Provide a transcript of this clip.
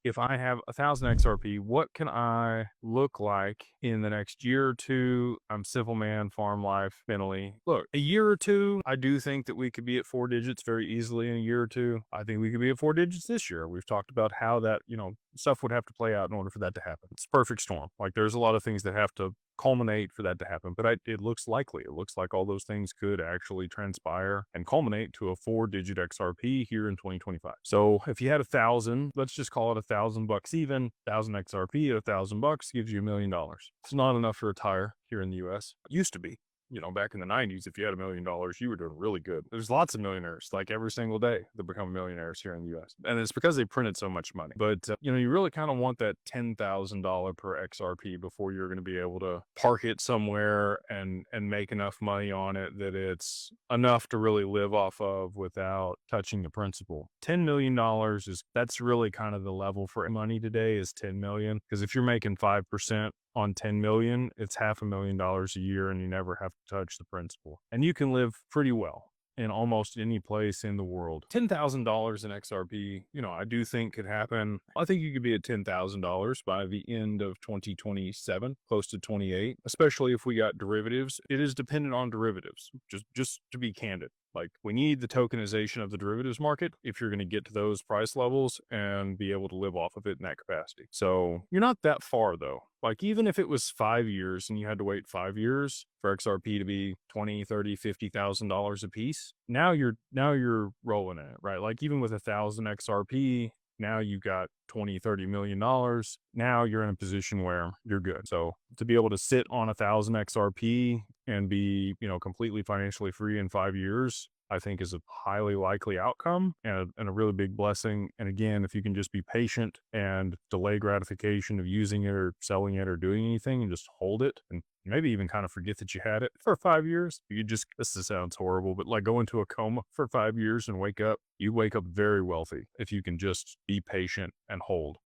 if I have 1,000 XRP, what can I look like in the next year or two? I'm civil man, farm life, mentally. Look, a year or two, I do think that we could be at 4 digits very easily in a year or two. I think we could be at 4 digits this year. We've talked about how that, stuff would have to play out in order for that to happen. It's a perfect storm. Like there's a lot of things that have to culminate for that to happen. But it looks likely. It looks like all those things could actually transpire and culminate to a 4 digit XRP here in 2025. So if you had 1,000, let's just call it $1,000 even, 1,000 XRP at $1,000 gives you $1,000,000. It's not enough to retire here in the US. It used to be. Back in the 90s, if you had $1,000,000, you were doing really good. There's lots of millionaires, like every single day, that become millionaires here in the US. And it's because they printed so much money. But, you really kind of want that $10,000 per XRP before you're going to be able to park it somewhere and make enough money on it that it's enough to really live off of without touching the principal. $10 million that's really kind of the level for money today is 10 million. Because if you're making 5%, on 10 million, it's $500,000 a year and you never have to touch the principal. And you can live pretty well in almost any place in the world. $10,000 in XRP, I do think could happen. I think you could be at $10,000 by the end of 2027, close to 28, especially if we got derivatives. It is dependent on derivatives, just to be candid. Like we need the tokenization of the derivatives market if you're going to get to those price levels and be able to live off of it in that capacity. So you're not that far though. Like even if it was 5 years and you had to wait 5 years for XRP to be $20, $30, $50,000 a piece, now you're rolling in it, right? Like even with 1,000 XRP, now you got 20, $30 million. Now you're in a position where you're good. So to be able to sit on 1,000 XRP and be, completely financially free in 5 years, I think is a highly likely outcome and a really big blessing. And again, if you can just be patient and delay gratification of using it or selling it or doing anything and just hold it and maybe even kind of forget that you had it for 5 years. This sounds horrible, but like go into a coma for 5 years and wake up, you wake up very wealthy if you can just be patient and hold.